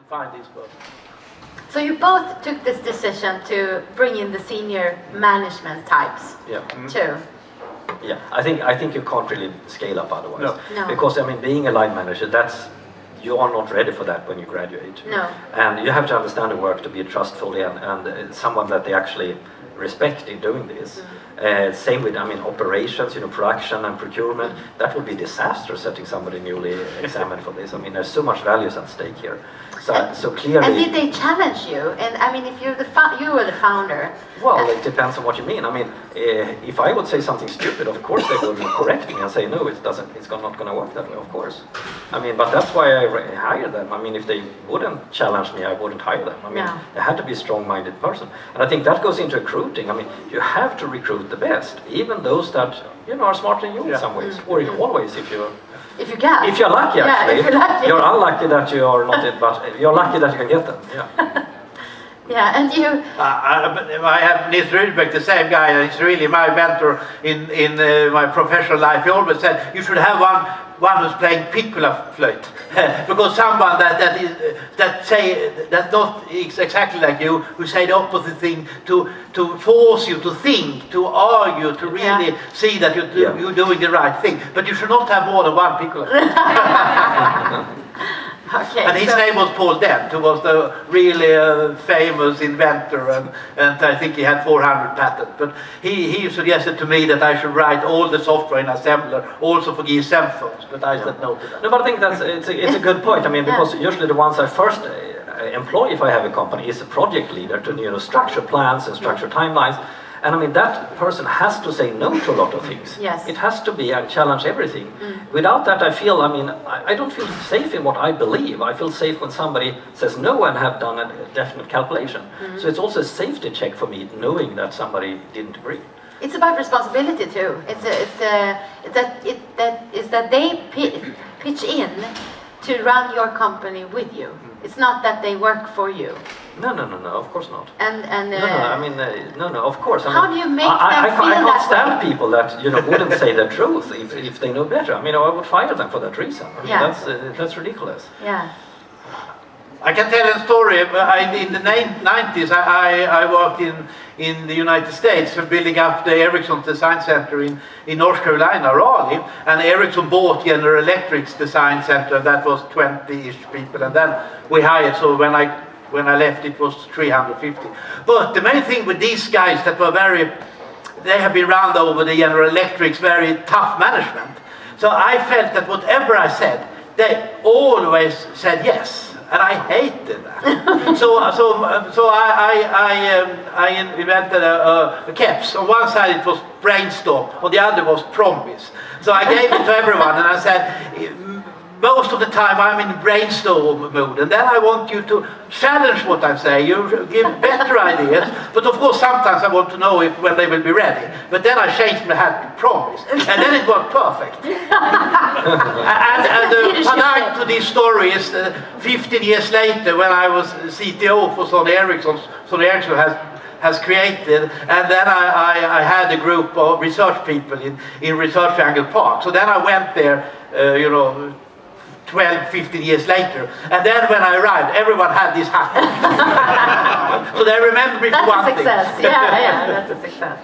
find this person. So you both took this decision to bring in the senior management types too. Yeah, I think you can't really scale up otherwise. No. Because I mean, being a line manager, you are not ready for that when you graduate. No. And you have to understand the work to be trustful and someone that they actually respect in doing this. Same with, I mean, operations, production and procurement. That would be disaster setting somebody newly examined for this. I mean, there's so much values at stake here. So clearly. And did they challenge you? And I mean, if you're you were the founder. Well, it depends on what you mean. I mean, if I would say something stupid, of course they would correct me and say, no, it doesn't. It's not going to work that way, of course. I mean, but that's why I hired them. I mean, if they wouldn't challenge me, I wouldn't hire them. I mean, they had to be a strong-minded person. And I think that goes into recruiting. I mean, you have to recruit the best, even those that, are smarter than you in some ways, or in all ways if you're lucky, actually. If you're lucky. You're unlucky that you are not it, but you're lucky that you can get them. Yeah. Yeah, and you. I have Nils Rudbeck, the same guy, and he's really my mentor in my professional life. He always said you should have one who's playing Piccolo flute, because someone that's not exactly like you, who say the opposite thing, to force you to think, to argue, to really see that you're doing the right thing. But you should not have more than one Piccolo flute. Okay, and his name was Paul Dent, who was the really famous inventor, and I think he had 400 patents. But he suggested to me that I should write all the software in assembler, also for GSM phones, but I said no to that. No, but I think it's a good point. I mean, because usually the ones I first employ if I have a company is a project leader to structure plans and structure timelines. And I mean, that person has to say no to a lot of things. Yes. It has to be and challenge everything. Without that, I don't feel safe in what I believe. I feel safe when somebody says no and have done a definite calculation. So it's also a safety check for me, knowing that somebody didn't agree. It's about responsibility too. It's that they pitch in to run your company with you. It's not that they work for you. No, of course not. No, of course. How do you make them feel I can't that stand way? people that wouldn't say the truth if they know better. I mean, I would fire them for that reason. I mean, that's ridiculous. Yeah. I can tell a story. In the 90s, I worked in the United States for building up the Ericsson Design Center in North Carolina, Raleigh, and Ericsson bought General Electric's Design Center. That was 20-ish people, and then we hired. So when I left, it was 350. But the main thing with these guys that were they have been round over the General Electric's very tough management. So I felt that whatever I said, they always said yes. And I hated that. so I invented a caps. On one side it was brainstorm, on the other was promise. So I gave it to everyone, and I said, most of the time I'm in brainstorm mode, and then I want you to challenge what I say. You give better ideas, but of course sometimes I want to know when they will be ready. But then I changed my hat to promise, and then it worked perfect. and the punchline to this story is 15 years later, when I was CTO for Sony Ericsson. Sony Ericsson has created, and then I had a group of research people in Research Triangle Park. So then I went there, 12, 15 years later, and then when I arrived, everyone had this hat. So they remember me for one thing. That's a success. Yeah, that's a success.